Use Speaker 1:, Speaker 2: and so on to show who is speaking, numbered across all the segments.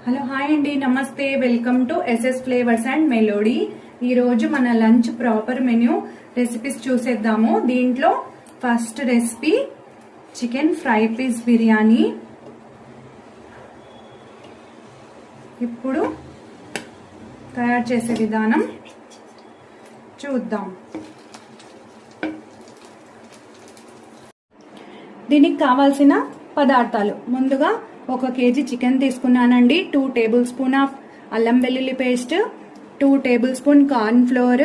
Speaker 1: Hello hi అండి, నమస్తే. Welcome to SS flavours and melody. ఈ రోజు మన లంచ్ ప్రాపర్ మెన్యూ రెసిపీస్ చూసేద్దాము. దీంట్లో first recipe chicken fry piece biryani. ఇప్పుడు తయారు చేసే విధానం చూద్దాం. దీనికి కావాల్సిన పదార్థాలు: ముందుగా 1 కేజీ చికెన్ తీసుకున్నానండి, 2 టేబుల్ స్పూన్ ఆఫ్ అల్లం వెల్లుల్లి paste, 2 tablespoon cornflour,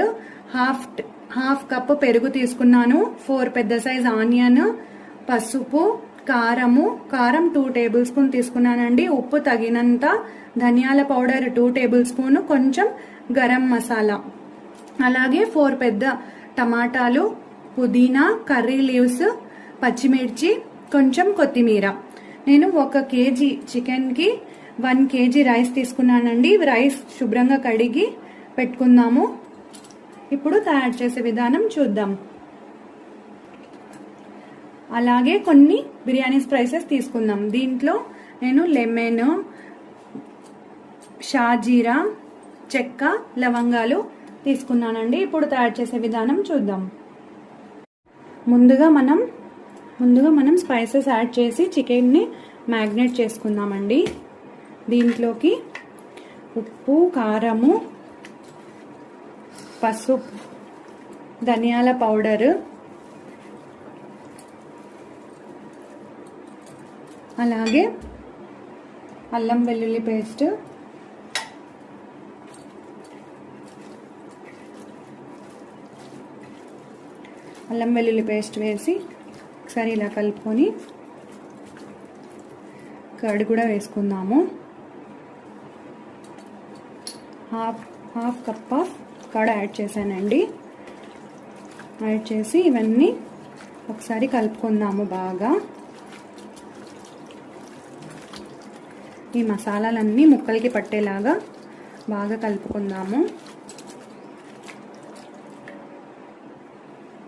Speaker 1: half cup పెరుగు తీసుకున్నాను, 4 పెద్ద సైజ్ ఆనియన్, పసుపు, కారం 2 టేబుల్ స్పూన్ తీసుకున్నానండి, ఉప్పు తగినంత, ధనియాల పౌడర్ 2 టేబుల్ స్పూన్, కొంచెం గరం మసాలా, అలాగే 4 పెద్ద టమాటాలు, పుదీనా, కర్రీ లీవ్స్, పచ్చిమిర్చి, కొంచెం కొత్తిమీర. నేను 1 కేజీ చికెన్కి 1 కేజీ రైస్ తీసుకున్నానండి. రైస్ శుభ్రంగా కడిగి పెట్టుకుందాము. ఇప్పుడు తయారు చేసే విధానం చూద్దాం. అలాగే కొన్ని బిర్యానీ స్పైసెస్ తీసుకుందాం. దీంట్లో నేను లెమన్, షాజీరా, చెక్క, లవంగాలు తీసుకున్నానండి. ఇప్పుడు తయారు చేసే విధానం చూద్దాం. ముందుగా మనం స్పైసెస్ యాడ్ చేసి చికెన్ని మ్యాగ్నేట్ చేసుకుందామండి. దీంట్లోకి ఉప్పు, కారము, పసుపు, ధనియాల పౌడర్, అలాగే అల్లం వెల్లుల్లి పేస్ట్, వేసి ఒకసారి ఇలా కలుపుకొని కర్డ్ కూడా వేసుకుందాము. Half cup of curd add చేశానండి. యాడ్ చేసి ఇవన్నీ ఒకసారి కలుపుకుందాము బాగా. ఈ మసాలాలన్నీ ముక్కలకి పట్టేలాగా బాగా కలుపుకుందాము.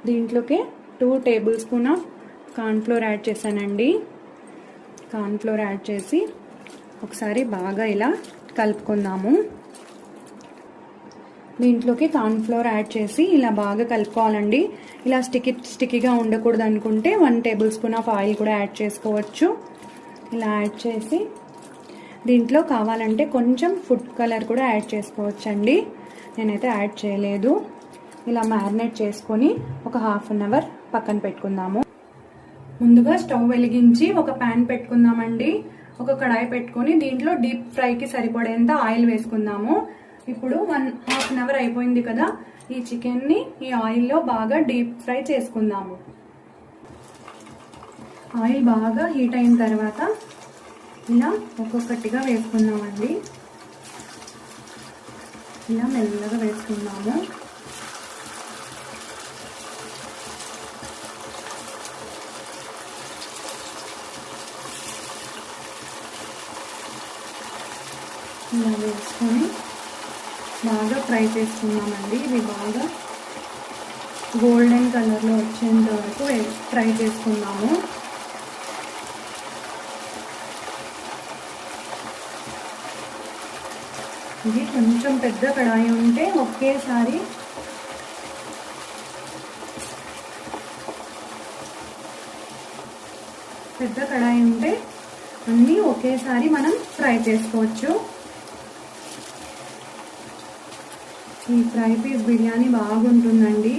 Speaker 1: దీంట్లోకి 2 table spoon of corn flour add చేశానండి. కార్న్ ఫ్లోర్ యాడ్ చేసి ఒకసారి బాగా ఇలా కలుపుకుందాము. దీంట్లోకి కార్న్ ఫ్లోర్ యాడ్ చేసి ఇలా బాగా కలుపుకోవాలండి. ఇలా స్టిక్కీగా ఉండకూడదు అనుకుంటే 1 టేబుల్ స్పూన్ ఆఫ్ ఆయిల్ కూడా యాడ్ చేసుకోవచ్చు. ఇలా యాడ్ చేసి దీంట్లో కావాలంటే కొంచెం ఫుడ్ కలర్ కూడా యాడ్ చేసుకోవచ్చండి. నేనైతే యాడ్ చేయలేదు. ఇలా మ్యారినేట్ చేసుకొని ఒక హాఫ్ అన్ అవర్ పక్కన పెట్టుకుందాము. ముందుగా స్టవ్ వెలిగించి ఒక ప్యాన్ పెట్టుకుందామండి. ఒక కడాయి పెట్టుకొని దీంట్లో డీప్ ఫ్రైకి సరిపడేంత ఆయిల్ వేసుకుందాము. ఇప్పుడు హాఫ్ అన్ అవర్ అయిపోయింది కదా, ఈ చికెన్ని ఈ ఆయిల్లో బాగా డీప్ ఫ్రై చేసుకుందాము. ఆయిల్ బాగా హీట్ అయిన తర్వాత ఇలా ఒక్కొక్కటిగా వేసుకుందామండి. ఇలా మెల్లగా వేసుకుందాము. ఇలా వేసుకొని బాగా ఫ్రై చేసుకున్నామండి. ఇవి బాగా గోల్డెన్ కలర్లో వచ్చేంత వరకు ఫ్రై చేసుకున్నాము. ఇది కొంచెం పెద్ద కడాయి ఉంటే ఒకేసారి అన్నీ ఒకేసారి మనం ఫ్రై చేసుకోవచ్చు. ఈ ఫ్రై పీస్ బిర్యానీ బాగుంటుందండి.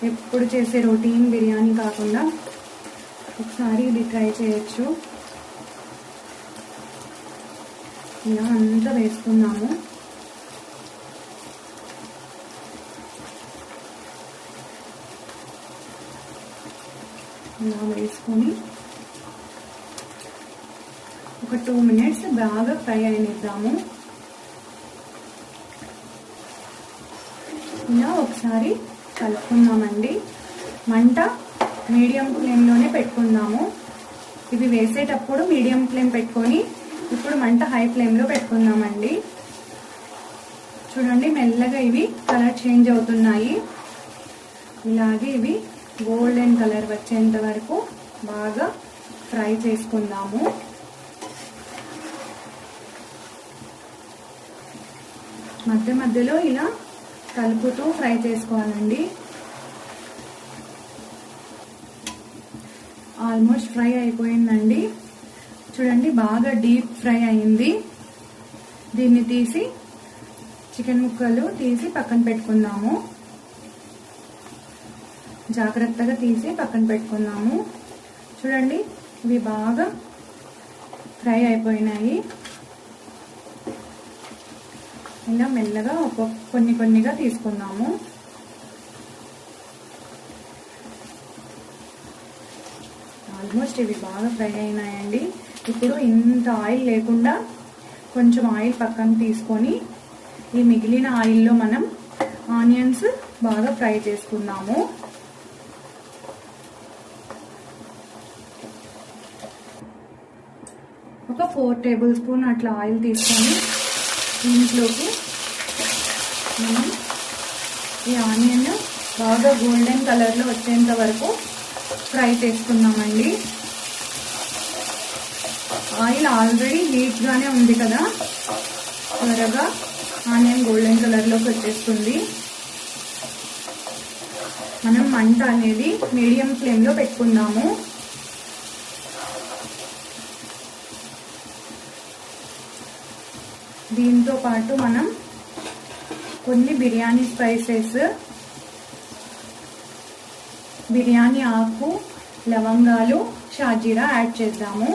Speaker 1: ఎప్పుడు చేసే రొటీన్ బిర్యానీ కాకుండా ఒకసారి ఇది ట్రై చేయొచ్చు. ఇలా అంతా వేసుకున్నాము. ఇలా వేసుకొని ఒక 2 మినిట్స్ బాగా ఫ్రై అయినిద్దాము. ఇలా ఒకసారి కలుపుకుందామండి. మంట మీడియం ఫ్లేమ్లోనే పెట్టుకుందాము. ఇవి వేసేటప్పుడు మీడియం ఫ్లేమ్ పెట్టుకొని ఇప్పుడు మంట హై ఫ్లేమ్లో పెట్టుకుందామండి. చూడండి, మెల్లగా ఇవి కలర్ చేంజ్ అవుతున్నాయి. ఇలాగే ఇవి గోల్డెన్ కలర్ వచ్చేంత వరకు బాగా ఫ్రై చేసుకుందాము. మధ్య మధ్యలో ఇలా కలుపుతూ ఫ్రై చేసుకోవాలండి. ఆల్మోస్ట్ ఫ్రై అయిపోయిందండి. చూడండి బాగా డీప్ ఫ్రై అయింది. దీన్ని తీసి చికెన్ ముక్కలు తీసి పక్కన పెట్టుకుందాము. జాగ్రత్తగా తీసి పక్కన పెట్టుకుందాము. చూడండి ఇవి బాగా ఫ్రై అయిపోయినాయి. ఇలా మెల్లగా కొన్ని కొన్నిగా తీసుకుందాము. ఆల్మోస్ట్ ఇవి బాగా ఫ్రై అయినాయండి. ఇప్పుడు ఇంత ఆయిల్ లేకుండా కొంచెం ఆయిల్ పక్కన తీసుకొని ఈ మిగిలిన ఆయిల్లో మనం ఆనియన్స్ బాగా ఫ్రై చేసుకుందాము. ఒక 4 టేబుల్ స్పూన్ అట్లా ఆయిల్ తీసుకొని దీంట్లోకి మనం ఈ ఆనియన్ బాగా గోల్డెన్ కలర్లో వచ్చేంత వరకు ఫ్రై చేసుకుందామండి. ఆయిల్ ఆల్రెడీ హీట్గానే ఉంది కదా, త్వరగా ఆనియన్ గోల్డెన్ కలర్లోకి వచ్చేస్తుంది. మనం మంట అనేది మీడియం ఫ్లేమ్లో పెట్టుకుందాము. దీంతో పాటు మనం కొన్ని బిర్యానీ స్పైసెస్, బిర్యానీ ఆకు, లవంగాలు, షాజీరా యాడ్ చేద్దాము.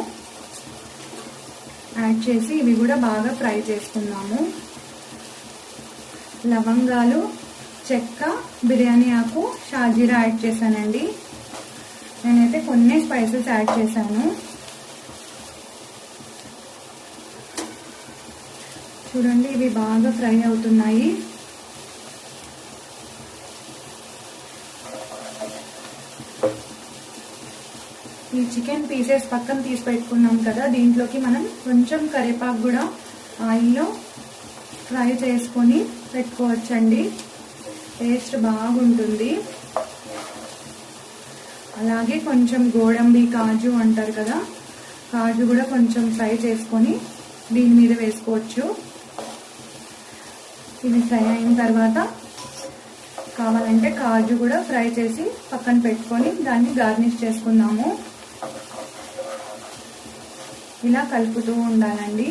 Speaker 1: యాడ్ చేసి ఇవి కూడా బాగా ఫ్రై చేసుకుందాము. లవంగాలు, చెక్క, బిర్యానీ ఆకు, షాజీరా యాడ్ చేశానండి. నేనైతే కొన్ని స్పైసెస్ యాడ్ చేశాను. చూడండి ఇవి బాగా ఫ్రై అవుతున్నాయి. ఈ చికెన్ పీసెస్ పక్కన తీసి పెట్టుకున్నాం కదా, దీంట్లోకి మనం కొంచెం కరివేపాకు కూడా ఆయిల్లో ఫ్రై చేసుకొని పెట్టుకోవచ్చండి. టేస్ట్ బాగుంటుంది. అలాగే కొంచెం గోడంబి, కాజు అంటారు కదా, కాజు కూడా కొంచెం ఫ్రై చేసుకొని దీని మీద వేసుకోవచ్చు. ఇది ఫ్రై అయిన తర్వాత కావాలంటే కాజు కూడా ఫ్రై చేసి పక్కన పెట్టుకొని దాన్ని గార్నిష్ చేసుకుందాము. ఇలా కలుపుతూ ఉండాలండి.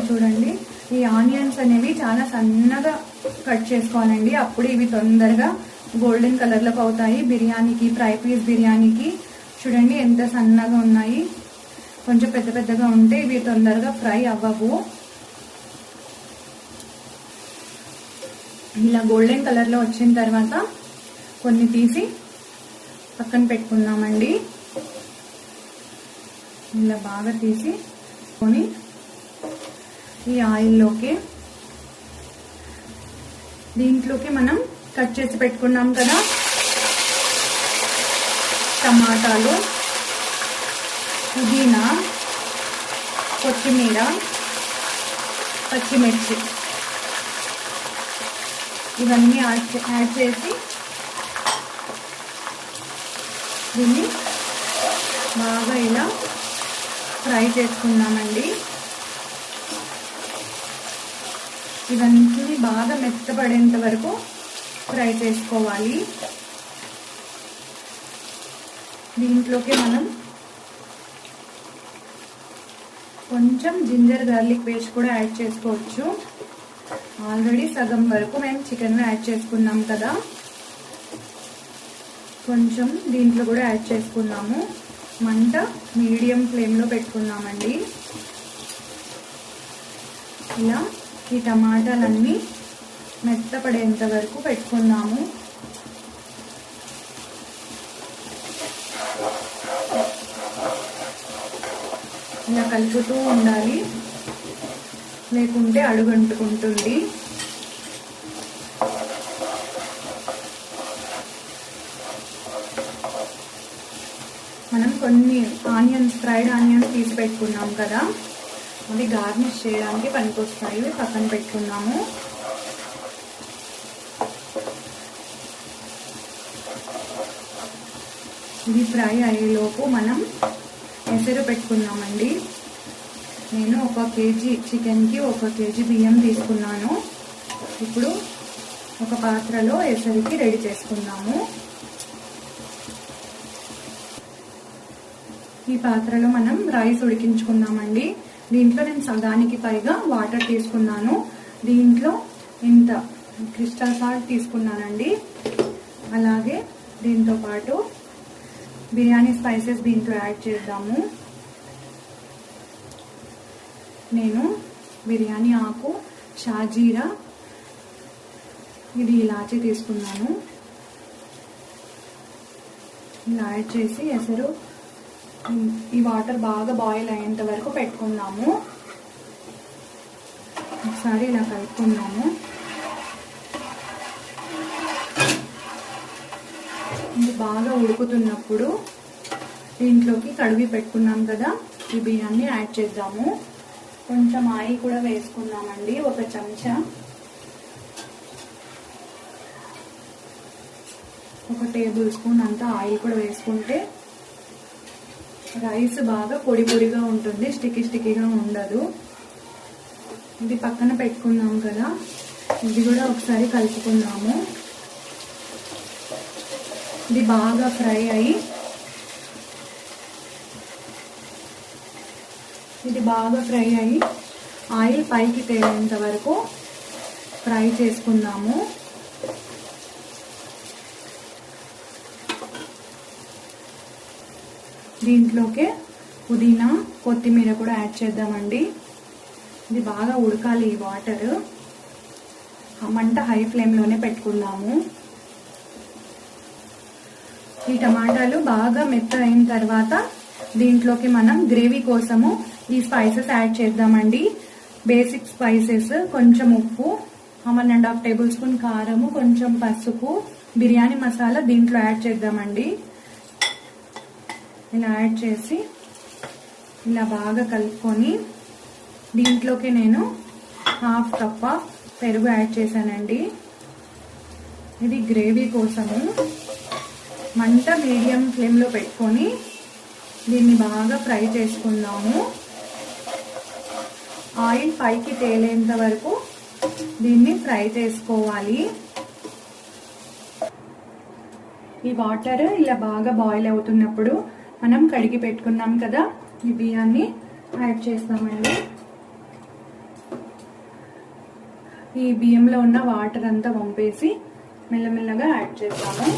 Speaker 1: చూడండి ఈ ఆనియన్స్ అనేవి చాలా సన్నగా కట్ చేసుకోవాలండి. అప్పుడు ఇవి తొందరగా గోల్డెన్ కలర్లోకి అవుతాయి. బిర్యానీకి, ఫ్రై పీస్ బిర్యానీకి చూడండి ఎంత సన్నగా ఉన్నాయి. కొంచెం పెద్ద పెద్దగా ఉంటే ఇవి తొందరగా ఫ్రై అవ్వవు. ఇలా గోల్డెన్ కలర్లో వచ్చిన తర్వాత కొన్ని తీసి పక్కన పెట్టుకుందామండి. ఇలా బాగా తీసి కొని ఈ ఆయిల్లోకి దీంట్లోకి మనం కట్ చేసి పెట్టుకున్నాం కదా టమాటాలు, పుదీనా, కొత్తిమీర, పచ్చిమిర్చి ఇవన్నీ యాడ్ చేసి దీన్ని బాగా ఇలా ఫ్రై చేసుకున్నామండి. ఇవన్నీ బాగా మెత్తపడేంత వరకు ఫ్రై చేసుకోవాలి. దీంట్లోకి మనం కొంచెం జింజర్ గార్లిక్ పేస్ట్ కూడా యాడ్ చేసుకోవచ్చు. ఆల్రెడీ సగం వరకు మేము చికెన్లో యాడ్ చేసుకున్నాం కదా, కొంచెం దీంట్లో కూడా యాడ్ చేసుకున్నాము. మంట మీడియం ఫ్లేమ్లో పెట్టుకున్నామండి. ఇలా ఈ టమాటాలన్నీ మెత్తపడేంత వరకు పెట్టుకున్నాము. ఇలా కలుపుతూ ఉండాలి, లేకుంటే అడుగంటుకుంటుంది. మనం కొన్ని ఆనియన్స్, ఫ్రైడ్ ఆనియన్స్ తీసి పెట్టుకున్నాం కదా, అవి గార్నిష్ చేయడానికి పనికొస్తాయి. పక్కన పెట్టుకున్నాము. ఇది ఫ్రై అయ్యేలోపు మనం ఎసరు పెట్టుకున్నామండి. నేను 1 కేజీ చికెన్కి 1 కేజీ బియ్యం తీసుకున్నాను. ఇప్పుడు ఒక పాత్రలో ఎసరికి రెడీ చేసుకున్నాము. ఈ పాత్రలో మనం రైస్ ఉడికించుకున్నామండి. దీంట్లో నేను సగానికి పైగా వాటర్ తీసుకున్నాను. దీంట్లో ఇంత క్రిస్టల్ సాల్ట్ తీసుకున్నానండి. అలాగే దీంతో పాటు బిర్యానీ స్పైసెస్ దీంట్లో యాడ్ చేద్దాము. నేను బిర్యానీ ఆకు, షాజీరా, ఇది ఇలాచీ తీసుకున్నాను. ఇలా యాడ్ చేసి ఎసరు ఈ వాటర్ బాగా బాయిల్ అయ్యేంత వరకు పెట్టుకున్నాము. ఒకసారి ఇలా కలుపుకున్నాము. ఇది బాగా ఉడుకుతున్నప్పుడు దీంట్లోకి కడిగి పెట్టుకున్నాం కదా ఈ బియ్యాన్ని యాడ్ చేద్దాము. కొంచెం ఆయిల్ కూడా వేసుకున్నామండి. 1 చెంచా, 1 టేబుల్ స్పూన్ అంతా ఆయిల్ కూడా వేసుకుంటే రైస్ బాగా పొడి పొడిగా ఉంటుంది, స్టిక్కీగా ఉండదు. ఇది పక్కన పెట్టుకున్నాం కదా, ఇది కూడా ఒకసారి కలుపుకున్నాము. ఇది బాగా ఫ్రై అయ్యి ఆయిల్ పైకి తేలేంత వరకు ఫ్రై చేసుకుందాము. దీంట్లోకే పుదీనా, కొత్తిమీర కూడా యాడ్ చేద్దామండి. ఇది బాగా ఉడకాలి. ఈ వాటర్ మంట హై ఫ్లేమ్లోనే పెట్టుకుందాము. ఈ టమాటాలు బాగా మెత్త అయిన తర్వాత దీంట్లోకి మనం గ్రేవీ కోసము ఈ స్పైసెస్ యాడ్ చేద్దామండి. బేసిక్ స్పైసెస్, కొంచెం ఉప్పు, 1.5 టేబుల్ స్పూన్ కారము, కొంచెం పసుపు, బిర్యానీ మసాలా దీంట్లో యాడ్ చేద్దామండి. ఇలా యాడ్ చేసి ఇలా బాగా కలుపుకొని దీంట్లోకి నేను 1/2 కప్ పెరుగు యాడ్ చేశానండి. ఇది గ్రేవీ కోసము. మంట మీడియం ఫ్లేమ్లో పెట్టుకొని దీన్ని బాగా ఫ్రై చేసుకుందాము. ఆయిల్ పైకి తేలేంత వరకు దీన్ని ఫ్రై చేసుకోవాలి. ఈ వాటర్ ఇలా బాగా బాయిల్ అవుతున్నప్పుడు మనం కడిగి పెట్టుకున్నాం కదా ఈ బియ్యాన్ని యాడ్ చేస్తామండి. ఈ బియ్యంలో ఉన్న వాటర్ అంతా వంపేసి మెల్లమెల్లగా యాడ్ చేస్తాము.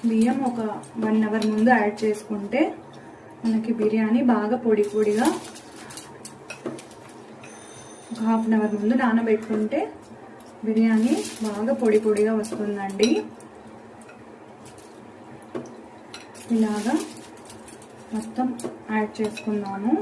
Speaker 1: బియ్యం ఒక 1 అవర్ ముందు యాడ్ చేసుకుంటే మనకి బిర్యానీ బాగా పొడి పొడిగా, ఒక 1/2 అవర్ ముందు నానబెట్టుకుంటే బిర్యానీ బాగా పొడి పొడిగా వస్తుందండి. ఇలాగా మొత్తం యాడ్ చేసుకున్నాము.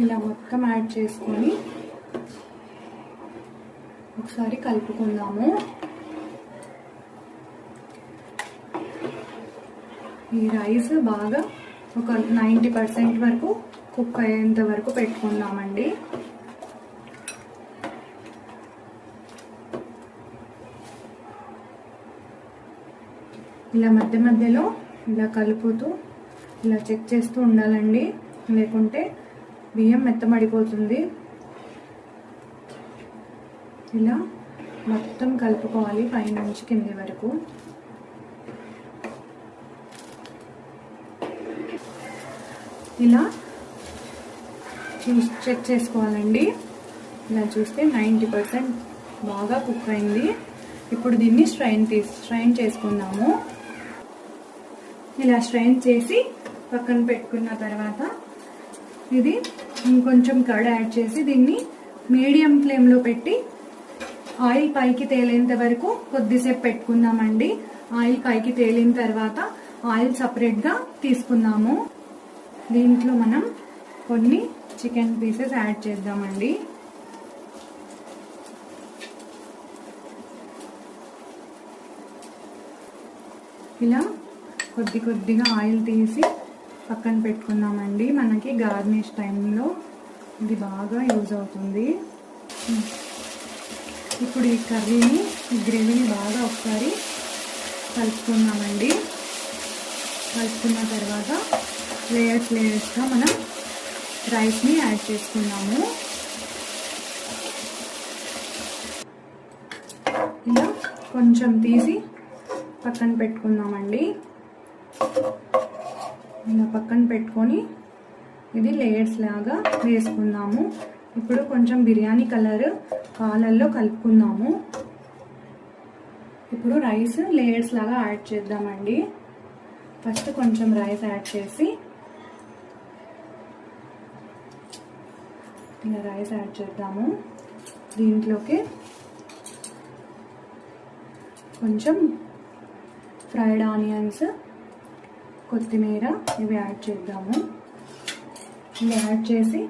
Speaker 1: ఇలా మొత్తం యాడ్ చేసుకొని ఒకసారి కలుపుకుందాము. ఈ రైస్ బాగా ఒక 90% వరకు కుక్ అయ్యేంత వరకు పెట్టుకుందామండి. ఇలా మధ్య మధ్యలో ఇలా కలుపుతూ ఇలా చెక్ చేస్తూ ఉండాలండి, లేకుంటే బియ్యం మెత్తమడిపోతుంది. ఇలా మొత్తం కలుపుకోవాలి పైనుంచి కింది వరకు. ఇలా చెక్ చేసుకోవాలండి. ఇలా చూస్తే 90% బాగా కుక్ అయింది. ఇప్పుడు దీన్ని స్ట్రైన్ చేసుకుందాము. ఇలా స్ట్రైన్ చేసి పక్కన పెట్టుకున్న తర్వాత ఇది ఇంకొంచెం కర్డ్ యాడ్ చేసి దీన్ని మీడియం ఫ్లేమ్లో పెట్టి ఆయిల్ పైకి తేలేంత వరకు కొద్దిసేపు పెట్టుకుందామండి. ఆయిల్ పైకి తేలిన తర్వాత ఆయిల్ సపరేట్గా తీసుకుందాము. దీంట్లో మనం కొన్ని చికెన్ పీసెస్ యాడ్ చేద్దామండి. ఇలా కొద్దిగా ఆయిల్ తీసి పక్కన పెట్టుకుందామండి. మనకి గార్నిష్ టైంలో ఇది బాగా యూజ్ అవుతుంది. ఇప్పుడు ఈ కర్రీని, ఈ గ్రేవీని బాగా ఒకసారి కలుపుకుందామండి. కలుపుకున్న తర్వాత లేయర్స్గా మనం రైస్ని యాడ్ చేసుకున్నాము. ఇలా కొంచెం తీసి పక్కన పెట్టుకుందామండి. ఇలా పక్కన పెట్టుకొని ఇది లేయర్స్ లాగా వేసుకుందాము. ఇప్పుడు కొంచెం బిర్యానీ కలర్ పాలల్లో కలుపుకుందాము. ఇప్పుడు రైస్ లేయర్స్ లాగా యాడ్ చేద్దామండి. ఫస్ట్ కొంచెం రైస్ యాడ్ చేసి ఇలా రైస్ యాడ్ చేద్దాము. దీంట్లోకి కొంచెం ఫ్రైడ్ ఆనియన్స్, కొత్తిమీర ఇవి యాడ్ చేద్దాము. ఇవి యాడ్ చేసి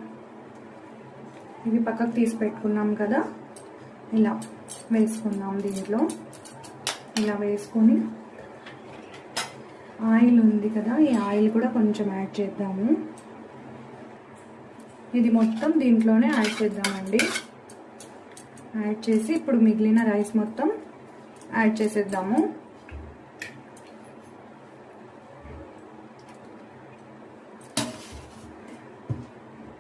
Speaker 1: ఇవి పక్కకు తీసి పెట్టుకున్నాం కదా, ఇలా వేసుకుందాం. దీంట్లో ఇలా వేసుకొని ఆయిల్ ఉంది కదా, ఈ ఆయిల్ కూడా కొంచెం యాడ్ చేద్దాము. ఇది మొత్తం దీంట్లోనే యాడ్ చేద్దామండి. యాడ్ చేసి ఇప్పుడు మిగిలిన రైస్ మొత్తం యాడ్ చేసేద్దాము.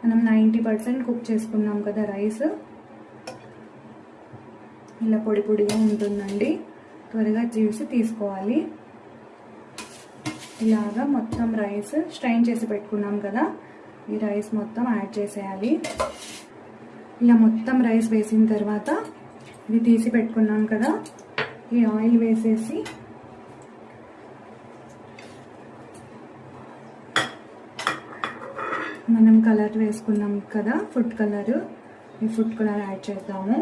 Speaker 1: మనం 90% కుక్ చేసుకున్నాం కదా రైస్, ఇలా పొడిగా ఉంటుందండి. త్వరగా చూసి తీసుకోవాలి. ఇలాగా మొత్తం రైస్ స్ట్రైన్ చేసి పెట్టుకున్నాం కదా, ఈ రైస్ మొత్తం యాడ్ చేసేయాలి. ఇలా మొత్తం రైస్ వేసిన తర్వాత ఇది తీసి పెట్టుకున్నాం కదా, ఈ ఆయిల్ వేసేసి మనం కలర్ వేసుకున్నాం కదా, ఫుడ్ కలర్, ఈ ఫుడ్ కలర్ యాడ్ చేద్దాము.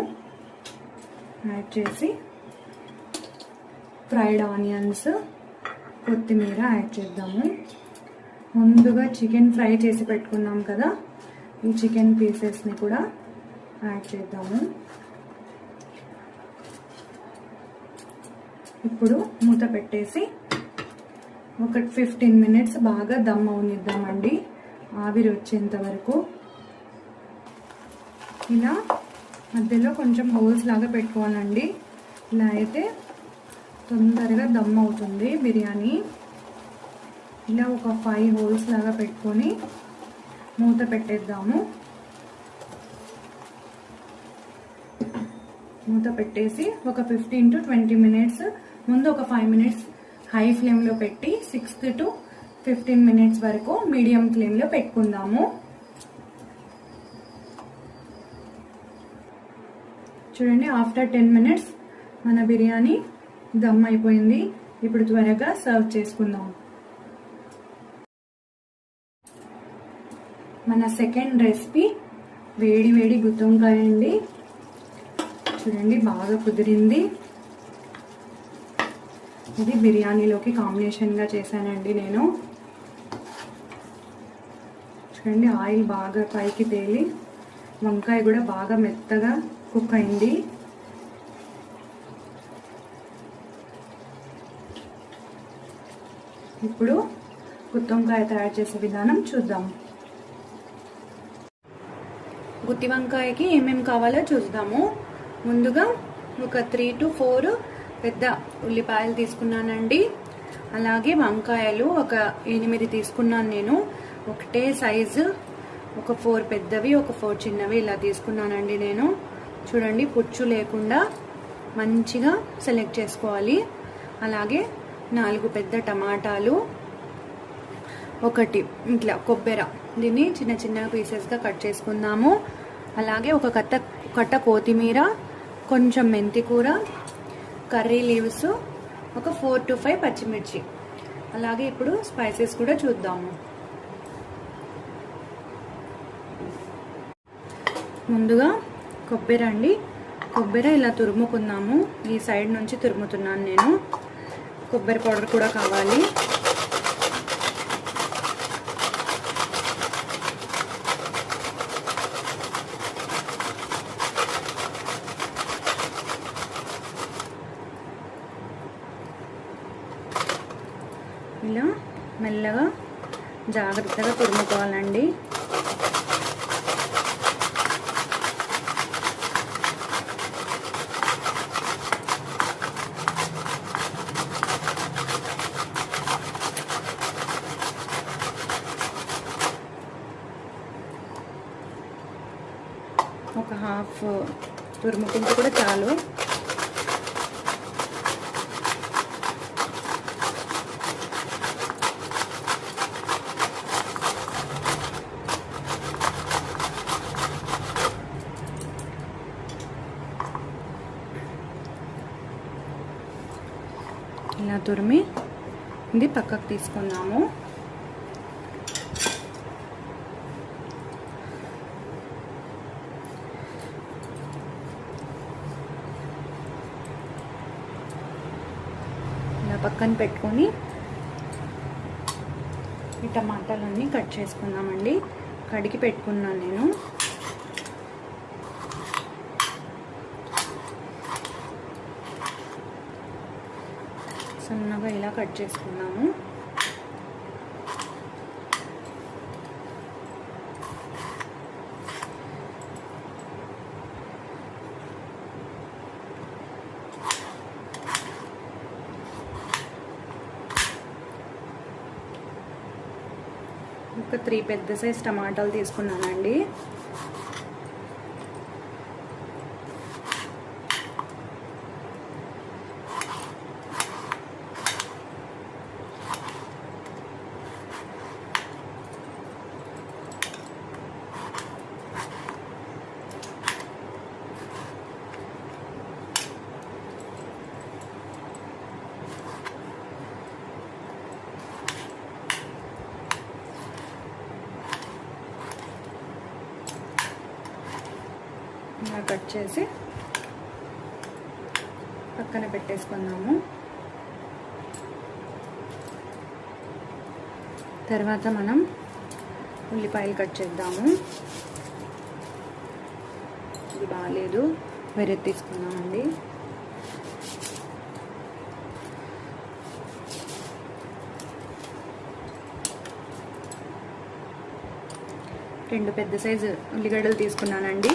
Speaker 1: యాడ్ చేసి ఫ్రైడ్ ఆనియన్స్, కొత్తిమీర యాడ్ చేద్దాము. ముందుగా చికెన్ ఫ్రై చేసి పెట్టుకున్నాం కదా, ఈ చికెన్ పీసెస్ని కూడా యాడ్ చేద్దాము. ఇప్పుడు మూత పెట్టేసి ఒక 15 మినిట్స్ బాగా దమ్ అవనిద్దామండి, ఆవిరి వచ్చేంత వరకు. ఇలా మధ్యలో కొంచెం హోల్స్ లాగా పెట్టుకోవాలండి. ఇలా అయితే తొందరగా దమ్ అవుతుంది బిర్యానీ. ఇలా ఒక 5 హోల్స్ లాగా పెట్టుకొని మూత పెట్టేద్దాము. మూత పెట్టేసి ఒక 15 to 20 మినిట్స్, ముందు ఒక 5 మినిట్స్ హై ఫ్లేమ్లో పెట్టి 6 to 15 మినిట్స్ వరకు మీడియం ఫ్లేమ్లో పెట్టుకుందాము. చూడండి, ఆఫ్టర్ 10 మినిట్స్ మన బిర్యానీ దమ్ అయిపోయింది. ఇప్పుడు త్వరగా సర్వ్ చేసుకుందాం. మన సెకండ్ రెసిపీ వేడి గుత్తి వంకాయ అండి. చూడండి, బాగా కుదిరింది. ఇది బిర్యానీలోకి కాంబినేషన్గా చేశానండి నేను. చూడండి, ఆయిల్ బాగా పైకి తేలి వంకాయ కూడా బాగా మెత్తగా కుక్ అయింది. ఇప్పుడు గుత్తి వంకాయ తయారు చేసే విధానం చూద్దాం. గుత్తి వంకాయకి ఏమేమి కావాలో చూద్దాము. ముందుగా ఒక 3 to 4 పెద్ద ఉల్లిపాయలు తీసుకున్నానండి. అలాగే వంకాయలు ఒక 8 తీసుకున్నాను నేను. ఒకటే సైజు, ఒక 4 పెద్దవి, ఒక 4 చిన్నవి ఇలా తీసుకున్నానండి నేను. చూడండి, పుచ్చు లేకుండా మంచిగా సెలెక్ట్ చేసుకోవాలి. అలాగే 4 పెద్ద టమాటాలు, ఒకటి ఇట్లా కొబ్బరి, దీన్ని చిన్న పీసెస్గా కట్ చేసుకుందాము. అలాగే ఒక కట్ట కొత్తిమీర, కొంచెం మెంతి కూర, కర్రీ లీవ్స్, ఒక 4 to 5 పచ్చిమిర్చి. అలాగే ఇప్పుడు స్పైసెస్ కూడా చూద్దాము. ముందుగా కొబ్బరి అండి. కొబ్బరి ఇలా తురుముకుందాము. ఈ సైడ్ నుంచి తురుముతున్నాను నేను. కొబ్బరి పౌడర్ కూడా కావాలి. మెల్లగా జాగ్రత్తగా తురుముకోవాలండి. ఒక హాఫ్ తురుముకుంటే కూడా చాలు. ఇలా తురిమి ఇది పక్కకు తీసుకుందాము. ఇలా పక్కన పెట్టుకొని ఈ టమాటాలన్నీ కట్ చేసుకుందామండి. కడిగి పెట్టుకున్నాను నేను. సన్నగా ఇలా కట్ చేసుకున్నాము. ఒక 3 పెద్ద సైజ్ టమాటాలు తీసుకున్నానండి. ఇలా కట్ చేసి పక్కన పెట్టేసుకుందాము. తర్వాత మనం ఉల్లిపాయలు కట్ చేద్దాము. ఇది బాగాలేదు, వేరే తీసుకుందామండి. రెండు పెద్ద సైజు ఉల్లిగడ్డలు తీసుకున్నానండి.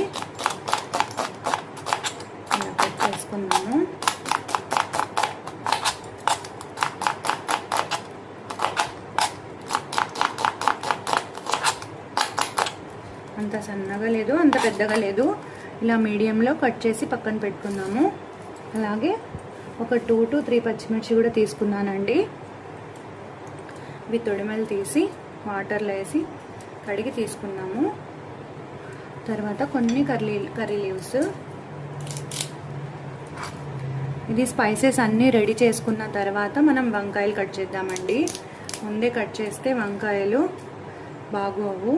Speaker 1: చేసుకున్నాము. అంత సన్నగా లేదు, అంత పెద్దగా లేదు, ఇలా మీడియంలో కట్ చేసి పక్కన పెట్టుకున్నాము. అలాగే ఒక 2 to 3 పచ్చిమిర్చి కూడా తీసుకున్నానండి. ఇవి తొడిమలు తీసి వాటర్లో వేసి కడిగి తీసుకున్నాము. తర్వాత కొన్ని కర్రీ లీవ్స్. ఇది స్పైసెస్ అన్నీ రెడీ చేసుకున్న తర్వాత మనం వంకాయలు కట్ చేద్దామండి. ముందే కట్ చేస్తే వంకాయలు బాగోవు.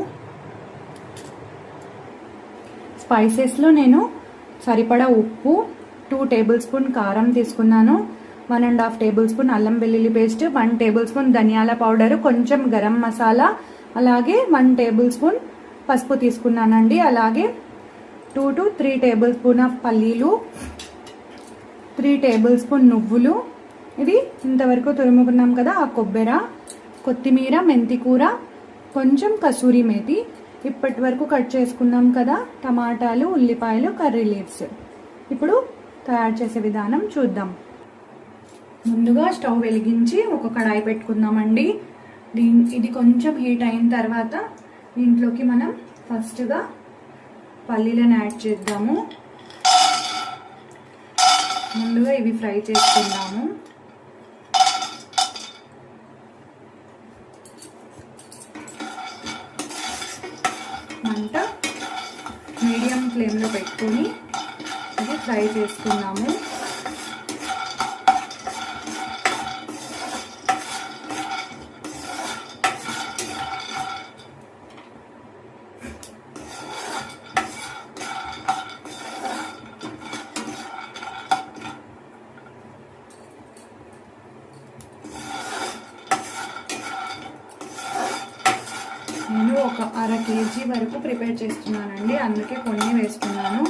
Speaker 1: స్పైసెస్లో నేను సరిపడా ఉప్పు, 2 టేబుల్ స్పూన్ కారం తీసుకున్నాను, 1.5 టేబుల్ స్పూన్ అల్లం వెల్లుల్లి పేస్ట్, 1 టేబుల్ స్పూన్ ధనియాల పౌడర్, కొంచెం గరం మసాలా, అలాగే 1 టేబుల్ స్పూన్ పసుపు తీసుకున్నానండి. అలాగే 2 to 3 టేబుల్ స్పూన్ ఆఫ్ పల్లీలు, 3 టేబుల్ స్పూన్ నువ్వులు, ఇది ఇంతవరకు తురుముకున్నాం కదా ఆ కొబ్బెర, కొత్తిమీర, మెంతి కూర, కొంచెం కసూరి మేతి, ఇప్పటి వరకు కట్ చేసుకున్నాం కదా టమాటాలు, ఉల్లిపాయలు, కర్రీ లీవ్స్. ఇప్పుడు తయారు చేసే విధానం చూద్దాం. ముందుగా స్టవ్ వెలిగించి ఒక కడాయి పెట్టుకుందామండి. ఇది కొంచెం హీట్ అయిన తర్వాత దీంట్లోకి మనం ఫస్ట్గా పల్లీలను యాడ్ చేద్దాము. ముందుగా ఇవి ఫ్రై చేసుకుందాము. మంట మీడియం ఫ్లేమ్లో పెట్టుకొని ఇది ఫ్రై చేసుకుందాము. నేను ఒక 1/2 kg వరకు ప్రిపేర్ చేస్తున్నానండి, అందుకే కొన్ని వేస్తున్నాను.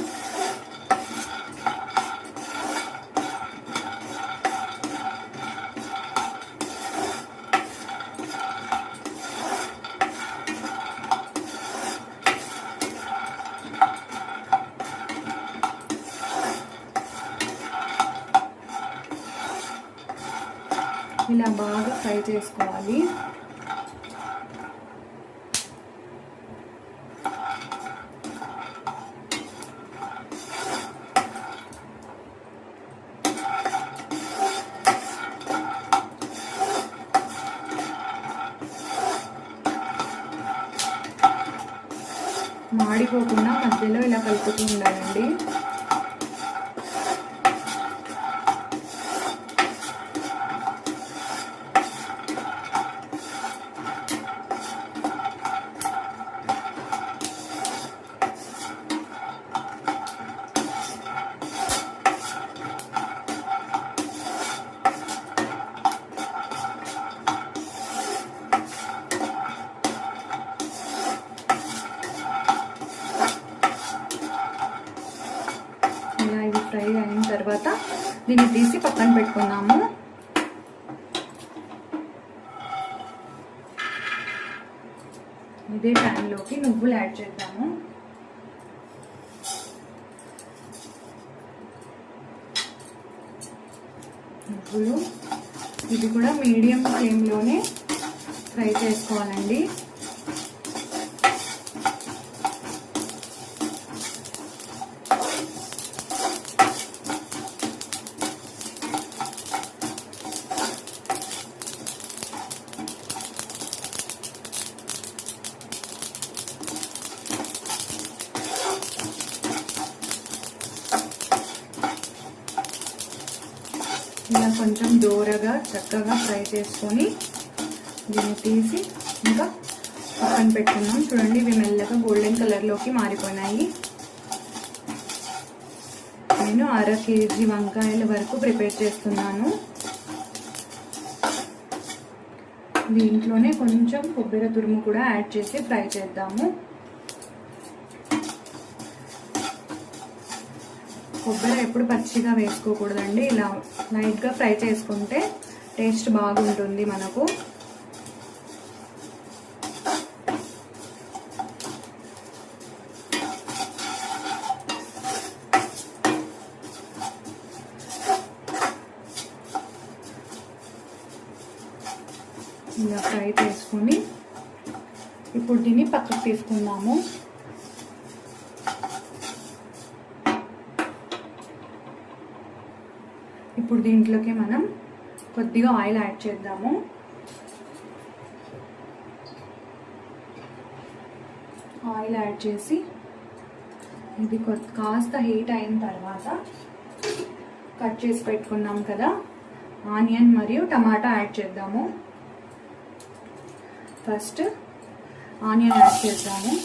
Speaker 1: ఇలా బాగా ఫ్రై చేసుకోవాలి. మాడిపోకుండా మధ్యలో ఇలా కలుపుతూ ఉండాలండి. ఇలా ఇది ఫ్రై అయిన తర్వాత దీన్ని తీసి పక్కన పెట్టుకున్నాము. ఇదే ప్యాన్లోకి నువ్వులు యాడ్ చేద్దాము. నువ్వులు ఇది కూడా మీడియం ఫ్లేమ్లోనే ఫ్రై చేసుకోవాలండి. ఇలా కొంచెం దూరగా చక్కగా ఫ్రై చేసుకొని దీన్ని తీసి ఇంకా పక్కన పెట్టుకున్నాం. చూడండి ఇవి మెల్లగా గోల్డెన్ కలర్లోకి మారిపోయినాయి. నేను 1/2 kg వంకాయల వరకు ప్రిపేర్ చేస్తున్నాను. దీంట్లోనే కొంచెం కొబ్బరి తురుము కూడా యాడ్ చేసి ఫ్రై చేద్దాము. కొబ్బరి ఎప్పుడు పచ్చిగా వేసుకోకూడదండి. ఇలా లైట్గా ఫ్రై చేసుకుంటే టేస్ట్ బాగుంటుంది మనకు. ఇలా ఫ్రై చేసుకొని ఇప్పుడు దీన్ని పక్కకు తీసుకుందాము. ఇప్పుడు దీంట్లోకి మనం కొద్దిగా ఆయిల్ యాడ్ చేద్దాము. ఆయిల్ యాడ్ చేసి ఇది కాస్త హీట్ అయిన తర్వాత కట్ చేసి పెట్టుకున్నాం కదా ఆనియన్ మరియు టమాటా యాడ్ చేద్దాము. ఫస్ట్ ఆనియన్ యాడ్ చేద్దాము.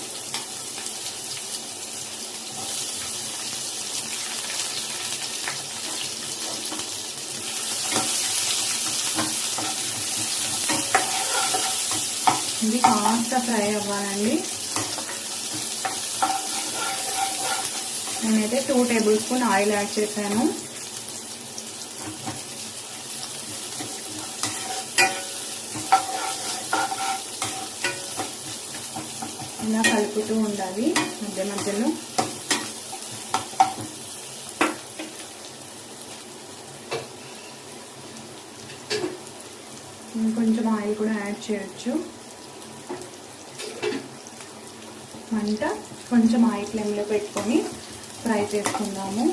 Speaker 1: ఇది కాస్త ఫ్రై అవ్వాలండి. నేనైతే 2 టేబుల్ స్పూన్ ఆయిల్ యాడ్ చేశాను. ఇలా కలుపుతూ ఉండాలి మధ్య మధ్యలో. కొంచెం ఆయిల్ కూడా యాడ్ చేయొచ్చు. మంట కొంచెం హై ఫ్లేమ్లో పెట్టుకొని ఫ్రై చేసుకుందాము.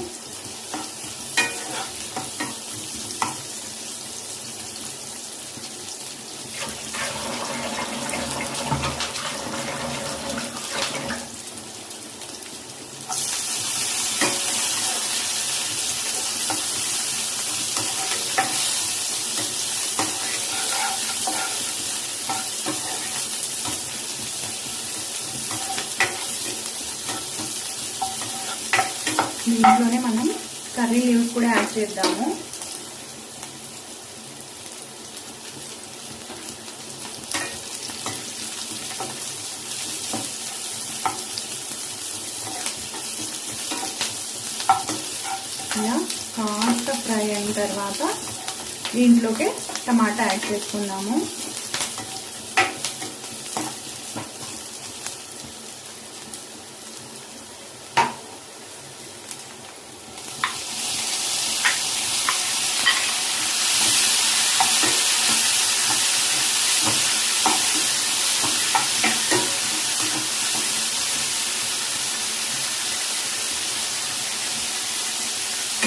Speaker 1: దీంట్లోనే మనం కర్రీ లీవ్స్ కూడా యాడ్ చేద్దాము. ఇలా కాస్త ఫ్రై అయిన తర్వాత దీంట్లోకి టమాటా యాడ్ చేసుకుందాము.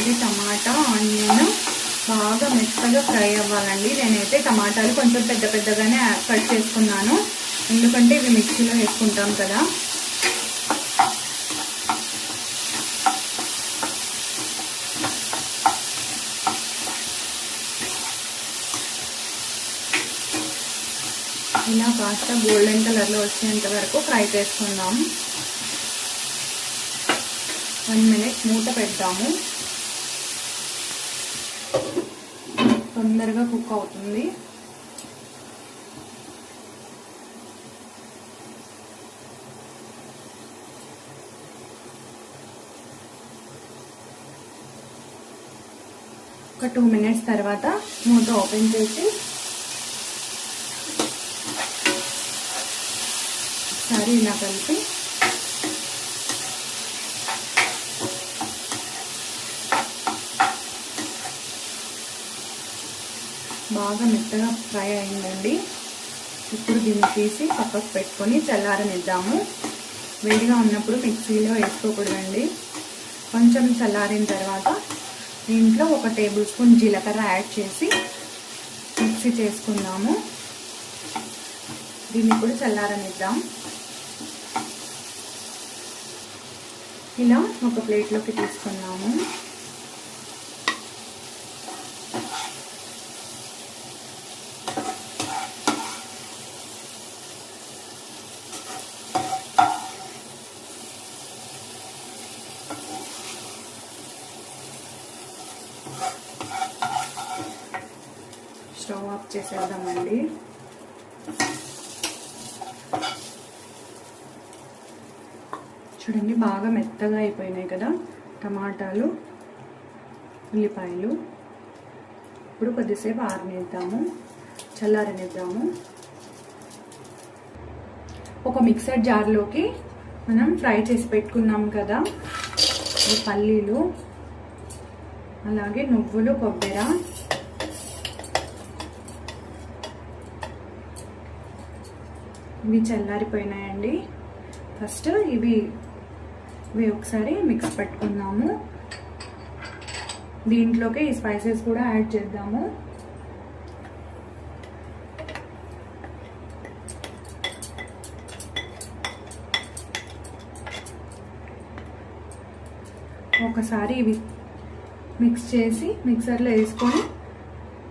Speaker 1: ఇది టమాటా ఆనియన్ బాగా మెత్తగా ఫ్రై అవ్వాలండి. నేనైతే టమాటాలు కొంచెం పెద్ద పెద్దగానే కట్ చేసుకున్నాను, ఎందుకంటే ఇవి మిక్సీలో వేసుకుంటాం కదా. ఇలా కాస్త గోల్డెన్ కలర్లో వచ్చేంత వరకు ఫ్రై చేసుకుందాం. 1 మినిట్ మూత పెడతాము, తొందరగా కుక్ అవుతుంది. ఒక 2 మినిట్స్ తర్వాత మూత ఓపెన్ చేసి ఒకసారి ఇలా కలిపి బాగా మెత్తగా ఫ్రై అయిందండి. ఇప్పుడు దీన్ని తీసి పక్కకు పెట్టుకొని చల్లారనిద్దాము. వేడిగా ఉన్నప్పుడు మిక్సీలో వేసుకోకూడదండి. కొంచెం చల్లారిన తర్వాత దీంట్లో 1 టేబుల్ స్పూన్ జీలకర్ర యాడ్ చేసి మిక్సీ చేసుకుందాము. దీన్ని కూడా చల్లారనిద్దాం. ఇలా ఒక ప్లేట్లోకి తీసుకున్నాము. స్టవ్ ఆఫ్ చేసేద్దామండి. చూడండి బాగా మెత్తగా అయిపోయినాయి కదా టమాటాలు, ఉల్లిపాయలు. ఇప్పుడు కొద్దిసేపు ఆరనిద్దాము, చల్లారనిద్దాము. ఒక మిక్సర్ జార్లోకి మనం ఫ్రై చేసి పెట్టుకున్నాం కదా ఈ పల్లీలు, అలాగే నువ్వులు, కొబ్బరి, ఇవి చల్లారిపోయినాయండి. ఫస్ట్ ఇవి ఒకసారి మిక్స్ పెట్టుకుందాము. దీంట్లోకి ఈ స్పైసెస్ కూడా యాడ్ చేద్దాము. ఒకసారి ఇవి మిక్స్ చేసి మిక్సర్లో వేసుకొని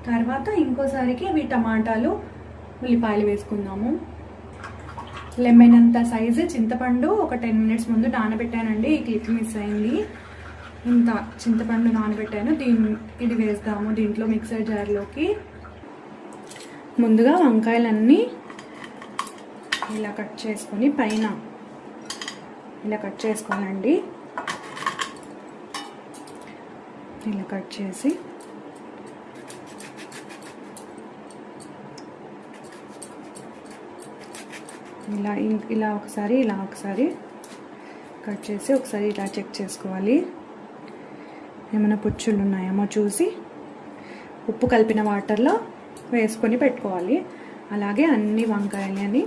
Speaker 1: తర్వాత ఇంకోసారికి ఇవి టమాటాలు, ఉల్లిపాయలు వేసుకుందాము. లెమన్ అంత సైజు చింతపండు ఒక 10 మినిట్స్ ముందు నానబెట్టానండి. ఈ క్లిప్ మిస్ అయింది. ఇంత చింతపండు నానబెట్టాను. ఇది వేస్తాము దీంట్లో మిక్సర్ జార్లోకి. ముందుగా వంకాయలన్నీ ఇలా కట్ చేసుకొని పైన ఇలా కట్ చేసుకోనండి. ఇలా కట్ చేసి ఇలా ఒకసారి కట్ చేసి ఒకసారి ఇలా చెక్ చేసుకోవాలి. ఏమైనా పుచ్చులు ఉన్నాయేమో చూసి ఉప్పు కలిపిన వాటర్లో వేసుకొని పెట్టుకోవాలి. అలాగే అన్ని వంకాయలని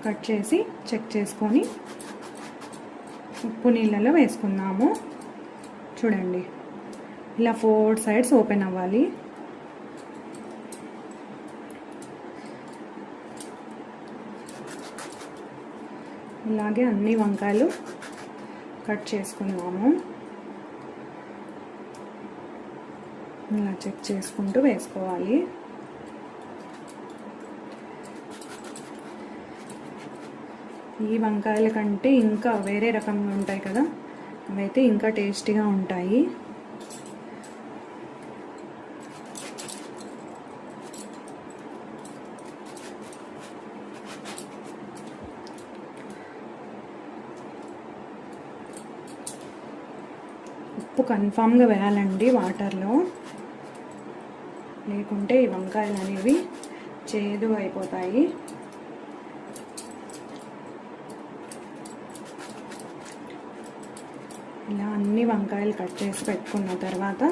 Speaker 1: కట్ చేసి చెక్ చేసుకొని ఉప్పు నీళ్ళలో వేసుకుందాము. చూడండి ఇలా 4 సైడ్స్ ఓపెన్ అవ్వాలి. ఇలాగే అన్ని వంకాయలు కట్ చేసుకుందాము. ఇలా చెక్ చేసుకుంటూ వేసుకోవాలి. ఈ వంకాయల కంటే ఇంకా వేరే రకంగా ఉంటాయి కదా, అవైతే ఇంకా టేస్టీగా ఉంటాయి. ఉప్పు కన్ఫామ్గా వేయాలండి వాటర్లో, లేకుంటే ఈ వంకాయలు అనేవి చేదు అయిపోతాయి. ఇలా అన్ని వంకాయలు కట్ చేసి పెట్టుకున్న తర్వాత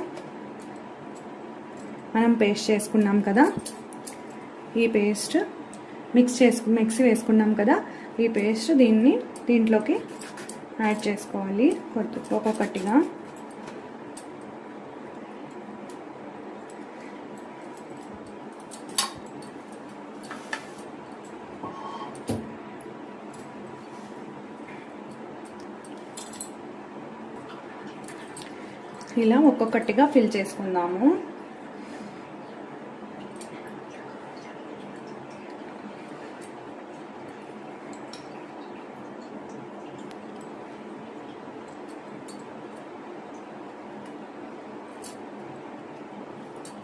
Speaker 1: మనం పేస్ట్ చేసుకున్నాం కదా, ఈ పేస్ట్ మిక్సీ వేసుకున్నాం కదా, ఈ పేస్ట్ దీంట్లోకి యాడ్ చేసుకోవాలి ఒక్కొక్కటిగా. ఇలా ఒక్కొక్కటిగా ఫిల్ చేసుకుందాము.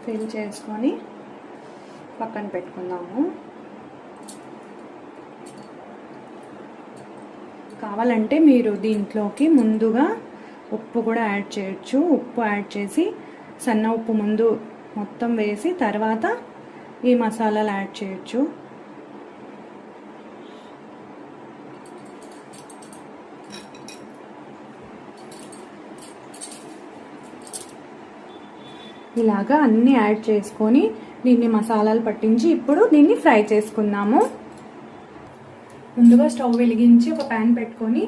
Speaker 1: ఫిల్ చేసుకొని పక్కన పెట్టుకుందాము. కావాలంటే మీరు దీంట్లోకి ముందుగా ఉప్పు కూడా యాడ్ చేయొచ్చు. ఉప్పు యాడ్ చేసి సన్న ఉప్పు ముందు మొత్తం వేసి తర్వాత ఈ మసాలాలు యాడ్ చేయొచ్చు. ఇలాగా అన్నీ యాడ్ చేసుకొని దీన్ని మసాలాలు పట్టించి ఇప్పుడు దీన్ని ఫ్రై చేసుకుందాము. ముందుగా స్టవ్ వెలిగించి ఒక ప్యాన్ పెట్టుకొని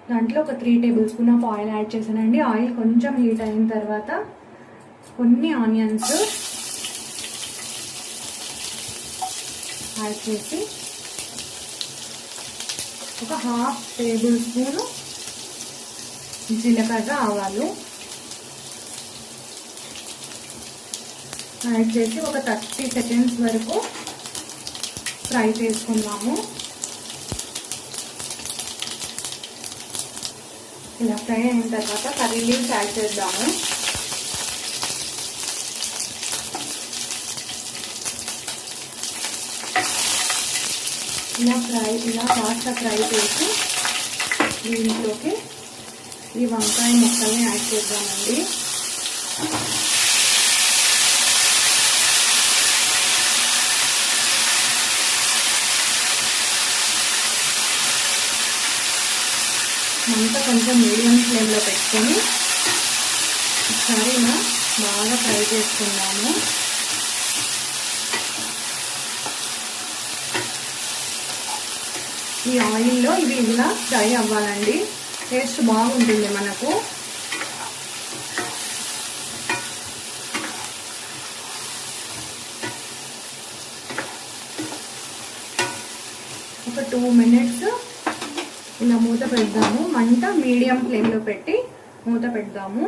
Speaker 1: దాంట్లో ఒక 3 table spoon of oil add చేశానండి. ఆయిల్ కొంచెం హీట్ అయిన తర్వాత కొన్ని ఆనియన్స్ యాడ్ చేసి ఒక 1/2 టేబుల్ స్పూన్ జీలకర్ర ఆవాలు యాడ్ చేసి ఒక 30 సెకండ్స్ వరకు ఫ్రై చేసుకుందాము. ఇలా ఫ్రై అయిన తర్వాత కర్రీ లీవ్స్ యాడ్ చేద్దాము. ఇలా ఫాస్ట్గా ఫ్రై చేసి దీంట్లోకి ఈ వంకాయ ముక్కల్ని యాడ్ చేద్దామండి. మంట కొంచెం మీడియం ఫ్లేమ్లో పెట్టుకొని ఒకసారి ఇలా బాగా ఫ్రై చేసుకుందాము. ఈ ఆయిల్లో ఇవి ఇలా ఫ్రై అవ్వాలండి. టేస్ట్ బాగుంటుంది మనకు. ఒక 2 మినిట్స్ ఇలా మూత పెడదాము. మంట మీడియం ఫ్లేమ్లో పెట్టి మూత పెడదాము.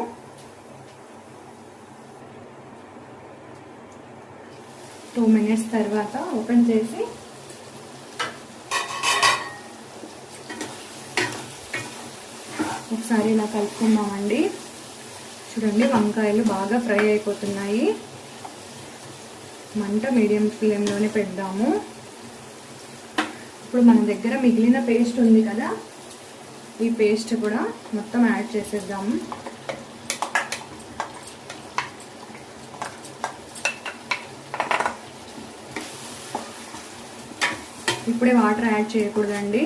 Speaker 1: టూ మినిట్స్ తర్వాత ఓపెన్ చేసి ఒకసారి ఇలా కలుపుకుందామండి. చూడండి, వంకాయలు బాగా ఫ్రై అయిపోతున్నాయి. మంట మీడియం ఫ్లేమ్లోనే పెడదాము. ఇప్పుడు మన దగ్గర మిగిలిన పేస్ట్ ఉంది కదా, ఈ పేస్ట్ కూడా మొత్తం యాడ్ చేసేద్దాము. ఇప్పుడే వాటర్ యాడ్ చేయకూడదండి,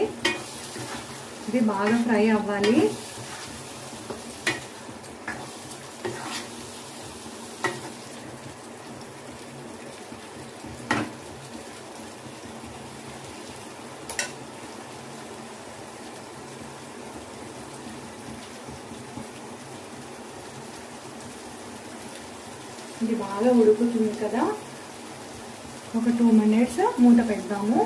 Speaker 1: ఇది బాగా ఫ్రై అవ్వాలి. ఇది బాగా ఉడుకుతుంది కదా, ఒక 2 మినిట్స్ మూత పెడదాము.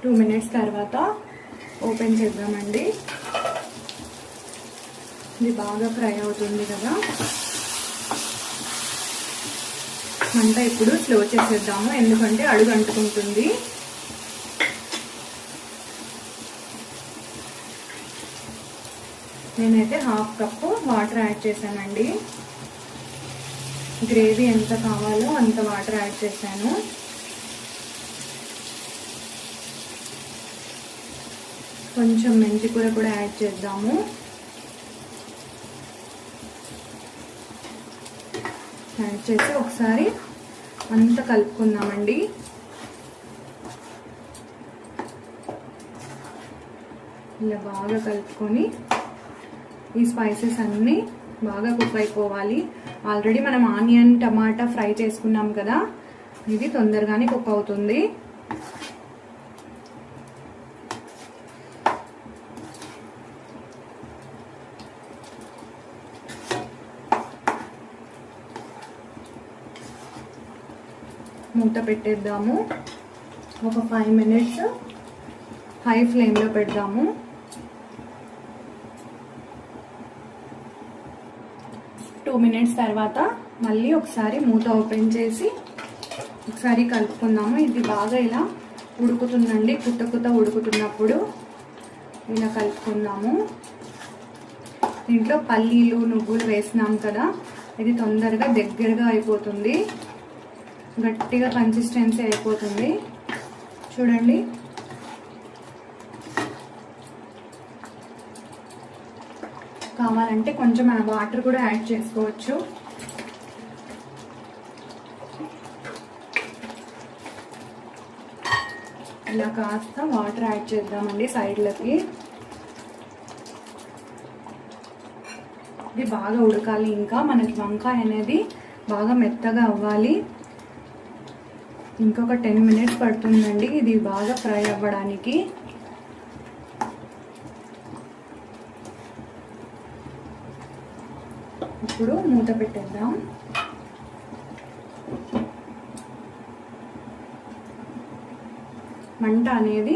Speaker 1: టూ మినిట్స్ తర్వాత ఓపెన్ చేద్దామండి. ఇది బాగా ఫ్రై అవుతుంది కదా, మంట ఇప్పుడు స్లో చేసేద్దాము, ఎందుకంటే అడుగు అంటుకుంటుంది. నేనైతే 1/2 కప్పు వాటర్ యాడ్ చేశానండి. గ్రేవీ ఎంత కావాలో అంత వాటర్ యాడ్ చేశాను. కొంచెం మెంతి కూర కూడా యాడ్ చేద్దాము. యాడ్ చేసి ఒకసారి అంతా కలుపుకుందామండి. ఇలా బాగా కలుపుకొని ఈ స్పైసెస్ అన్నీ బాగా కుక్ అయిపోవాలి. ఆల్రెడీ మనం ఆనియన్ టమాటా ఫ్రై చేసుకున్నాం కదా, ఇది తొందరగానే కుక్ అవుతుంది. మూత పెట్టేద్దాము. ఒక 5 మినిట్స్ హై ఫ్లేమ్లో పెడదాము. టూ మినిట్స్ తర్వాత మళ్ళీ ఒకసారి మూత ఓపెన్ చేసి ఒకసారి కలుపుకుందాము. ఇది బాగా ఇలా ఉడుకుతుందండి. కుత్త ఉడుకుతున్నప్పుడు ఇలా కలుపుకుందాము. దీంట్లో పల్లీలు నువ్వులు వేసినాం కదా, ఇది తొందరగా దగ్గరగా అయిపోతుంది, గట్టిగా కన్సిస్టెన్సీ అయిపోతుంది. చూడండి, కావాలంటే కొంచెం వాటర్ కూడా యాడ్ చేసుకోవచ్చు. ఇలా కాస్త వాటర్ యాడ్ చేద్దామండి సైడ్లకి. ఇది బాగా ఉడకాలి. ఇంకా మనకి వంకాయ అనేది బాగా మెత్తగా అవ్వాలి. ఇంకొక 10 మినిట్స్ పడుతుందండి ఇది బాగా ఫ్రై అవ్వడానికి. ఇప్పుడు మూత పెట్టేద్దాం. మంట అనేది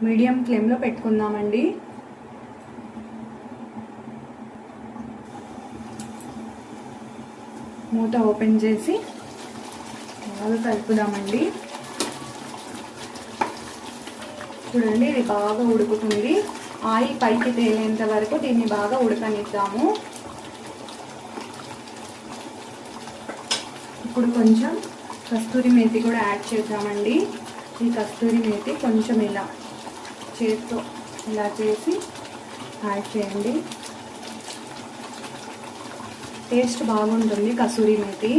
Speaker 1: మీడియం ఫ్లేమ్లో పెట్టుకుందామండి. మూత ఓపెన్ చేసి బాగా కలుపుదామండి. చూడండి, ఇది బాగా ఉడుకుతుంది. ఆయిల్ పైకి తేలేంత వరకు దీన్ని బాగా ఉడకనిద్దాము. ఇప్పుడు కొంచెం కస్తూరి మేతి కూడా యాడ్ చేద్దామండి. ఈ కస్తూరి మేతి కొంచెం ఇలా చేత్తో ఇలా చేసి యాడ్ చేయండి. టేస్ట్ బాగుంటుంది కస్తూరి మేతి.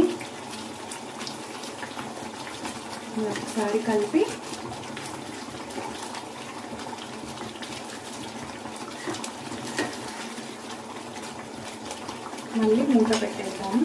Speaker 1: ఒకసారి కలిపి మళ్ళీ మూత పెట్టేద్దాం.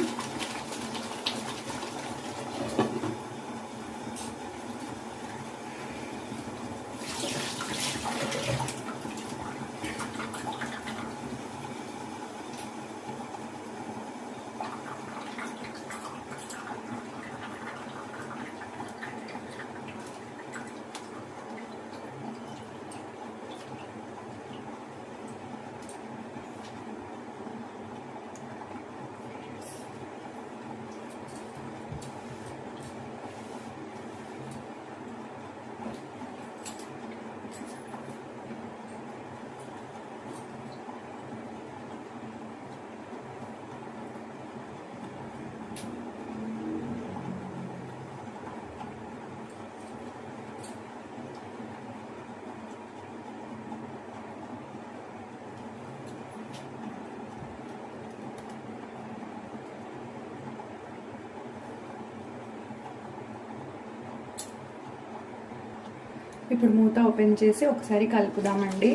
Speaker 1: ఇప్పుడు మూత ఓపెన్ చేసి ఒకసారి కలుపుదామండి.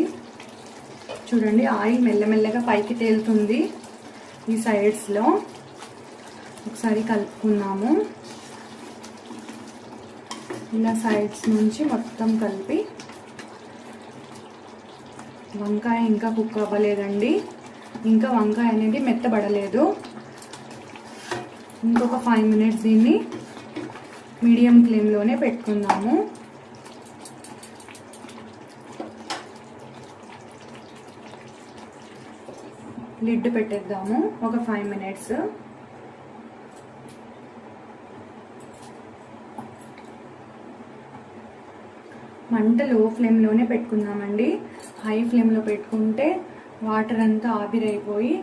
Speaker 1: చూడండి, ఆయిల్ మెల్లమెల్లగా పైకి తేలుతుంది. ఈ సైడ్స్లో ఒకసారి కలుపుకున్నాము. ఇలా సైడ్స్ నుంచి మొత్తం కలిపి. వంకాయ ఇంకా కుక్ అవ్వలేదండి, ఇంకా వంకాయ అనేది మెత్తబడలేదు. ఇంకొక 5 మినిట్స్ దీన్ని మీడియం ఫ్లేమ్లోనే పెట్టుకుందాము. లిడ్ పెట్టేద్దాము ఒక 5 మినిట్స్. మంట లో ఫ్లేమ్లోనే పెట్టుకుందామండి. హై ఫ్లేమ్లో పెట్టుకుంటే వాటర్ అంతా ఆవిరైపోయి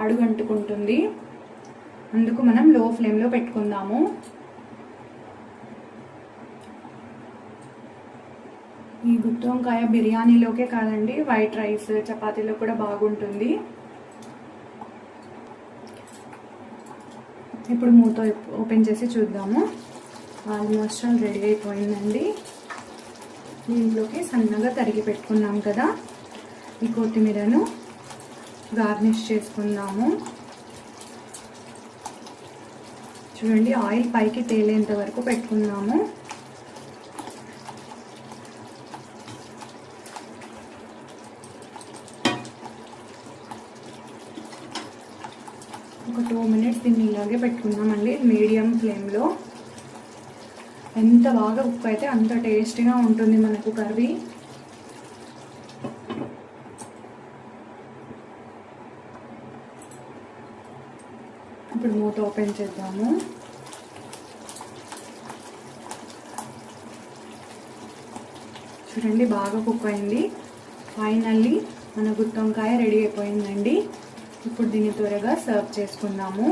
Speaker 1: అడుగంటుకుంటుంది. అందుకు మనం లో ఫ్లేమ్లో పెట్టుకుందాము. ఈ గుత్తి వంకాయ బిర్యానీలోకే కాదండి, వైట్ రైస్ చపాతీలో కూడా బాగుంటుంది. ఇప్పుడు మూత ఓపెన్ చేసి చూద్దాము. ఆల్మోస్ట్ రెడీ అయిపోయిందండి. దీంట్లోకి సన్నగా తరిగి పెట్టుకున్నాం కదా ఈ కొత్తిమీరను గార్నిష్ చేసుకుందాము. చూడండి, ఆయిల్ పైకి తేలేంత వరకు పెట్టుకుందాము. ఒక 2 minutes దీన్ని ఇలాగే పెట్టుకుందామండి మీడియం ఫ్లేమ్లో. ఎంత బాగా కుక్ అయితే అంత టేస్టీగా ఉంటుంది మనకు కర్రీ. ఇప్పుడు మూత ఓపెన్ చేద్దాము. చూడండి, బాగా కుక్ అయింది. ఫైనల్లీ మన గుత్తి వంకాయ రెడీ అయిపోయిందండి. ఇప్పుడు దీన్ని త్వరగా సర్వ్ చేసుకుందాము.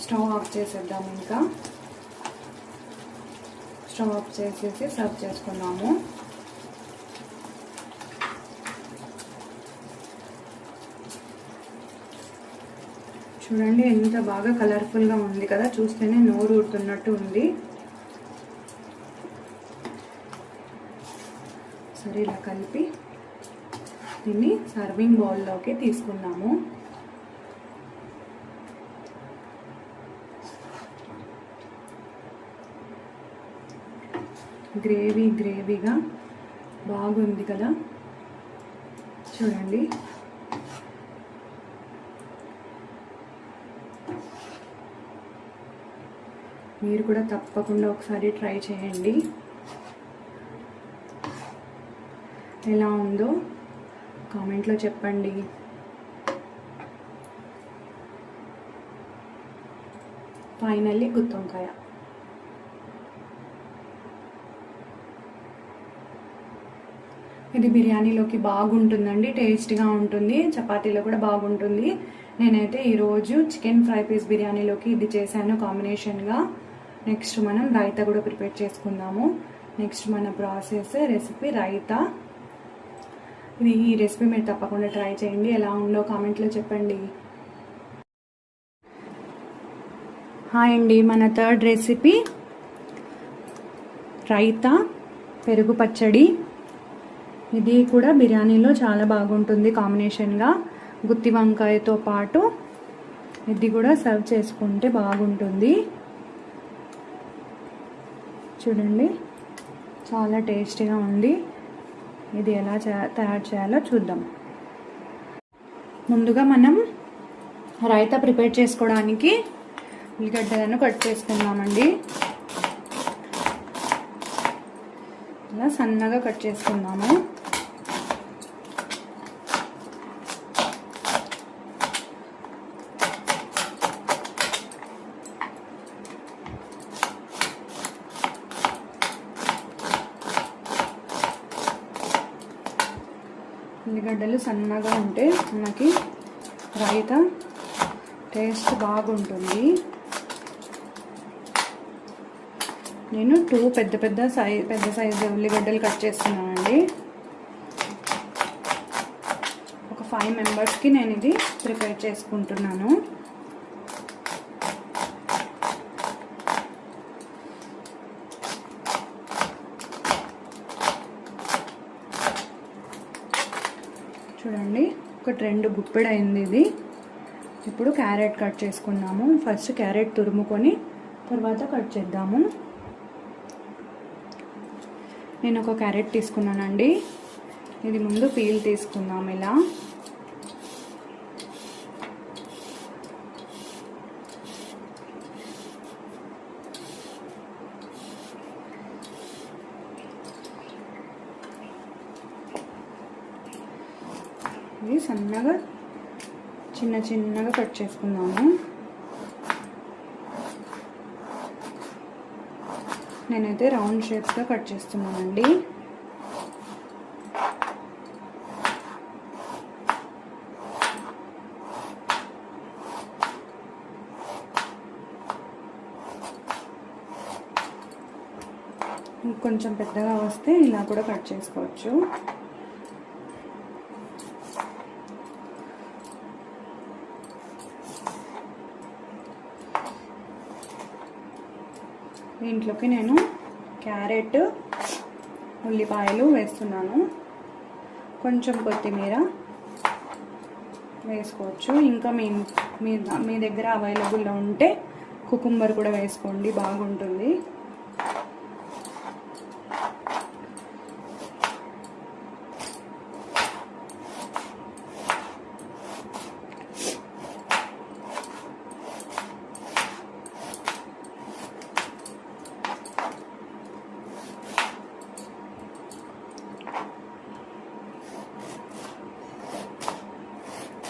Speaker 1: స్టవ్ ఆఫ్ చేసేద్దాము. ఇంకా స్టవ్ ఆఫ్ చేసేసి సర్వ్ చేసుకుందాము. చూడండి, ఎంత బాగా కలర్ఫుల్గా ఉంది కదా, చూస్తేనే నోరు ఊరుతున్నట్టు ఉంది. సరే, ఇలా కలిపి దీన్ని సర్వింగ్ బౌల్లోకి తీసుకుందాము. గ్రేవీగా బాగుంది కదా, చూడండి. మీరు కూడా తప్పకుండా ఒకసారి ట్రై చేయండి. ఎలా ఉందో కామెంట్లో చెప్పండి. ఫైనల్లీ గుత్తి వంకాయ. ఇది బిర్యానీలోకి బాగుంటుందండి, టేస్ట్గా ఉంటుంది. చపాతీలో కూడా బాగుంటుంది. నేనైతే ఈరోజు చికెన్ ఫ్రై పీస్ బిర్యానీలోకి ఇది చేశాను కాంబినేషన్గా. నెక్స్ట్ మనం రైతా కూడా ప్రిపేర్ చేసుకుందాము. నెక్స్ట్ మన ప్రాసెస్ రెసిపీ రైతా. ఈ రెసిపీ మీరు తప్పకుండా ట్రై చేయండి. ఎలా ఉందో కామెంట్లో చెప్పండి. హాయ్ అండి, మన థర్డ్ రెసిపీ రైతా పెరుగు పచ్చడి. ఇది కూడా బిర్యానీలో చాలా బాగుంటుంది కాంబినేషన్గా. గుత్తి వంకాయతో పాటు ఇది కూడా సర్వ్ చేసుకుంటే బాగుంటుంది. చూడండి, చాలా టేస్టీగా ఉంది. ఇది ఎలా తయారు చేయాలో చూద్దాం. ముందుగా మనం రైతా ప్రిపేర్ చేసుకోవడానికి ఉల్లిగడ్డలను కట్ చేసుకుందామండి. ఇలా సన్నగా కట్ చేసుకుందాము. ఉల్లిగడ్డలు సన్నగా ఉంటే మనకి రైతా టేస్ట్ బాగుంటుంది. నేను 2 పెద్ద సైజు ఉల్లిగడ్డలు కట్ చేస్తున్నానండి. ఒక 5 మెంబర్స్కి నేను ఇది ప్రిపేర్ చేసుకుంటున్నాను. చూడండి, ఒక 2 గుప్పెడు అయింది ఇది. ఇప్పుడు క్యారెట్ కట్ చేసుకుందాము. ఫస్ట్ క్యారెట్ తురుముకొని తర్వాత కట్ చేద్దాము. నేను ఒక క్యారెట్ తీసుకున్నానండి. ఇది ముందు పీల్ తీసుకుందాం. ఇలా ఇది సన్నగా చిన్నగా కట్ చేసుకుందాము. నేనైతే రౌండ్ షేప్స్గా కట్ చేస్తున్నానండి. కొంచెం పెద్దగా వస్తే ఇలా కూడా కట్ చేసుకోవచ్చు. దీంట్లోకి నేను క్యారెట్, ఉల్లిపాయలు వేస్తున్నాను. కొంచెం కొత్తిమీర వేసుకోవచ్చు. ఇంకా మీ దగ్గర అవైలబుల్లో ఉంటే కుకుంబర్ కూడా వేసుకోండి, బాగుంటుంది.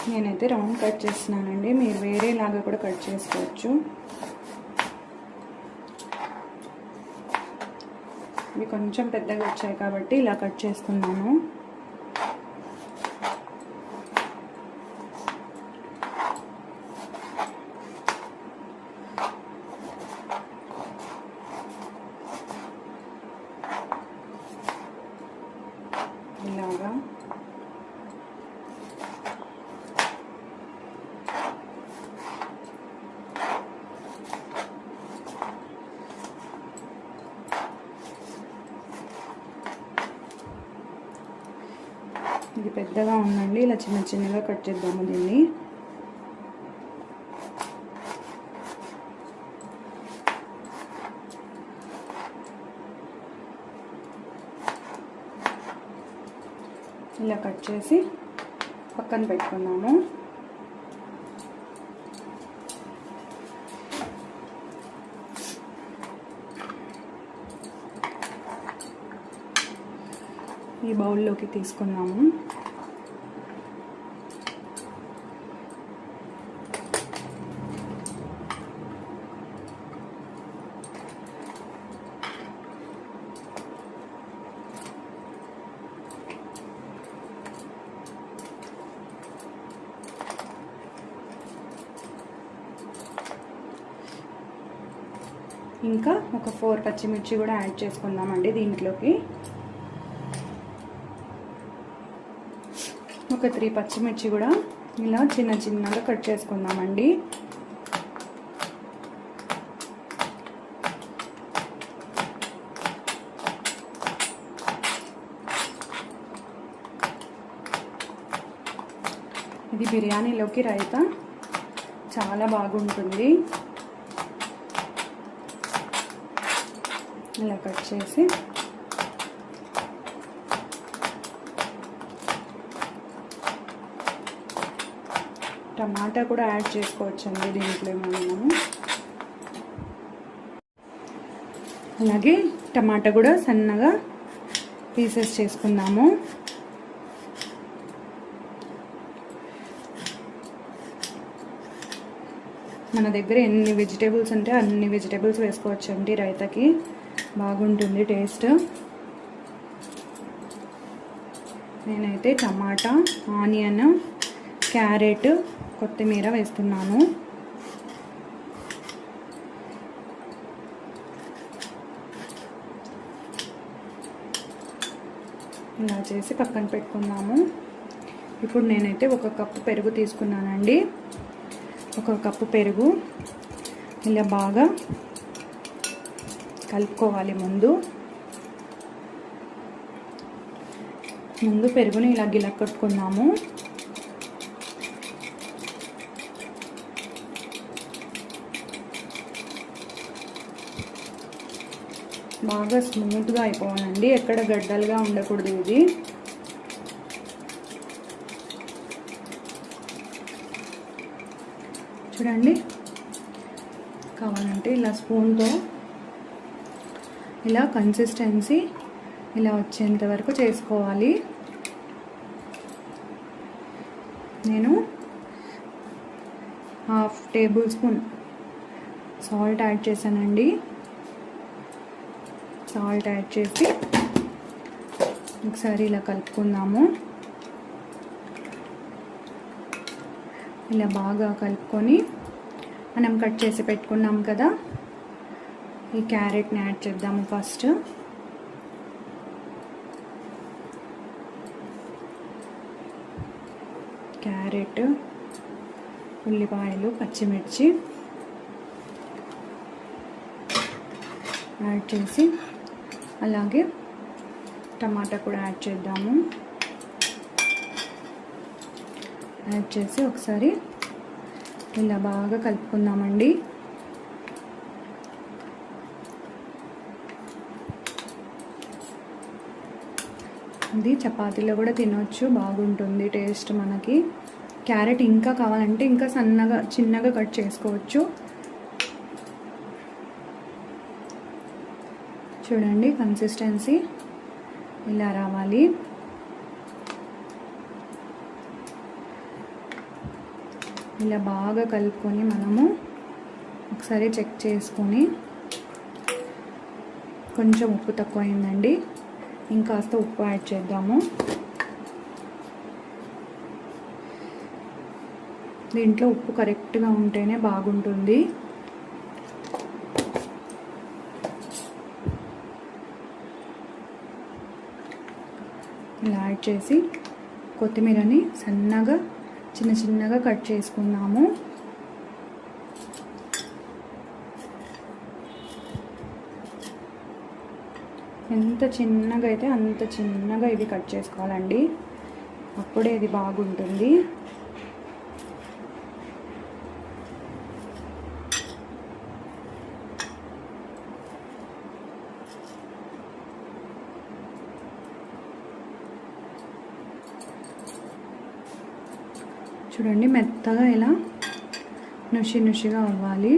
Speaker 1: నేనైతే రౌండ్ కట్ చేస్తున్నానండి, మీరు వేరేలాగా కూడా కట్ చేసుకోవచ్చు. ఇవి కొంచెం పెద్దగా వచ్చాయి కాబట్టి ఇలా కట్ చేసుకున్నాను. ఇలాగా ఇది పెద్దగా ఉందండి, ఇలా చిన్న చిన్నగా కట్ చేద్దాము దీన్ని. ఇలా కట్ చేసి పక్కన పెట్టుకున్నాము. ఈ బౌల్లోకి తీసుకున్నాము. ఇంకా ఒక 4 పచ్చిమిర్చి కూడా యాడ్ చేసుకుందామండి దీంట్లోకి. ఒక 3 పచ్చిమిర్చి కూడా ఇలా చిన్న చిన్నగా కట్ చేసుకుందామండి. ఇది బిర్యానీలోకి రైతా చాలా బాగుంటుంది. ఇలా కట్ చేసి టమాటా కూడా యాడ్ చేసుకోవచ్చండి దీంట్లో మనము. అలాగే టమాటా కూడా సన్నగా పీసెస్ చేసుకుందాము. మన దగ్గర ఎన్ని వెజిటేబుల్స్ ఉంటే అన్ని వెజిటేబుల్స్ వేసుకోవచ్చండి, రైతాకి బాగుంటుంది టేస్ట్. నేనైతే టమాటా, ఆనియన్, క్యారెట్, కొత్తిమీర వేస్తున్నాను. ఇలా చేసి పక్కన పెట్టుకుందాము. ఇప్పుడు నేనైతే 1 కప్పు పెరుగు తీసుకున్నానండి. 1 కప్పు పెరుగు ఇలా బాగా కలుపుకోవాలి. ముందు పెరుగుని ఇలా గిలక్కొట్టుకున్నాము. బాగా స్మూత్గా అయిపోవాలండి, ఎక్కడ గడ్డలుగా ఉండకూడదు ఇది. చూడండి, కావాలంటే ఇలా స్పూన్తో ఇలా కన్సిస్టెన్సీ ఇలా వచ్చేంత వరకు చేసుకోవాలి. నేను 1/2 టేబుల్ స్పూన్ సాల్ట్ యాడ్ చేశానండి. సాల్ట్ యాడ్ చేసి ఒకసారి ఇలా కలుపుకుందాము. ఇలా బాగా కలుపుకొని మనం కట్ చేసి పెట్టుకున్నాం కదా, ఈ క్యారెట్ని యాడ్ చేద్దాము. ఫస్ట్ క్యారెట్, ఉల్లిపాయలు, పచ్చిమిర్చి యాడ్ చేసి అలాగే టమాటా కూడా యాడ్ చేద్దాము. యాడ్ చేసి ఒకసారి ఇలా బాగా కలుపుకుందామండి. ఇది చపాతీలో కూడా తినొచ్చు, బాగుంటుంది టేస్ట్. మనకి క్యారెట్ ఇంకా కావాలంటే ఇంకా సన్నగా చిన్నగా కట్ చేసుకోవచ్చు. చూడండి కన్సిస్టెన్సీ ఇలా రావాలి. ఇలా బాగా కలుపుకొని మనము ఒకసారి చెక్ చేసుకొని, కొంచెం ఉప్పు తక్కువ అయిందండి, ఇంకాస్త ఉప్పు యాడ్ చేద్దాము. దీంట్లో ఉప్పు కరెక్ట్గా ఉంటేనే బాగుంటుంది. ఇలా యాడ్ చేసి కొత్తిమీరని సన్నగా చిన్నగా కట్ చేసుకున్నాము. ఎంత చిన్నగా అయితే అంత చిన్నగా ఇవి కట్ చేసుకోవాలండి, అప్పుడే ఇది బాగుంటుంది. చూడండి మెత్తగా ఇలా నుషిగా అవ్వాలి.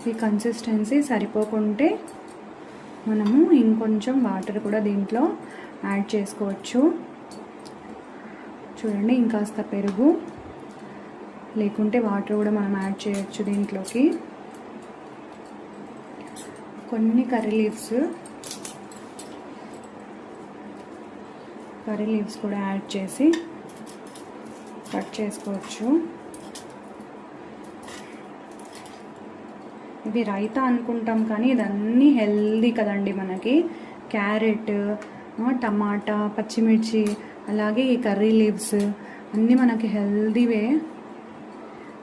Speaker 1: ఈ కన్సిస్టెన్సీ సరిపోకుంటే మనము ఇంకొంచెం వాటర్ కూడా దీంట్లో యాడ్ చేసుకోవచ్చు. చూడండి ఇంకాస్త పెరుగు, లేకుంటే వాటర్ కూడా మనం యాడ్ చేయొచ్చు దీంట్లోకి. కొన్ని కర్రీ లీవ్స్ కూడా యాడ్ చేసి కట్ చేసుకోవచ్చు. ఇది రైతా అనుకుంటాం కానీ ఇదన్నీ హెల్దీ కదండి మనకి. క్యారెట్, టమాటా, పచ్చిమిర్చి, అలాగే ఈ కర్రీ లీవ్స్ అన్నీ మనకి హెల్దీవే.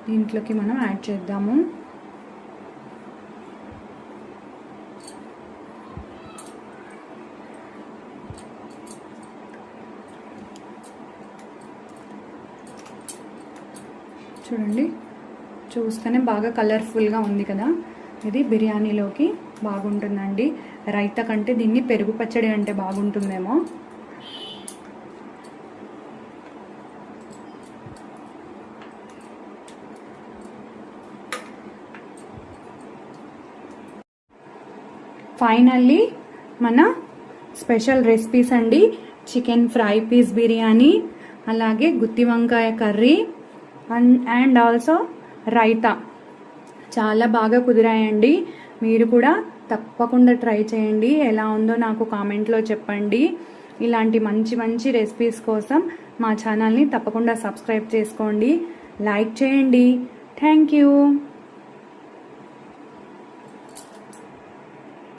Speaker 1: దీంట్లోకి మనం యాడ్ చేద్దాము. చూడండి చూస్తేనే బాగా కలర్ఫుల్గా ఉంది కదా. ఇది బిర్యానీలోకి బాగుంటుందండి. రైతా కంటే దీన్ని పెరుగు పచ్చడి అంటే బాగుంటుందేమో. ఫైనల్లీ మన స్పెషల్ రెసిపీస్ అండి. చికెన్ ఫ్రై పీస్ బిర్యానీ, అలాగే గుత్తి వంకాయ కర్రీ అండ్ ఆల్సో రైతా చాలా బాగా కుదిరాయండి. మీరు కూడా తప్పకుండా ట్రై చేయండి. ఎలా ఉందో నాకు కామెంట్లో చెప్పండి. ఇలాంటి మంచి రెసిపీస్ కోసం మా ఛానల్ని తప్పకుండా సబ్స్క్రైబ్ చేసుకోండి, లైక్ చేయండి. Thank you.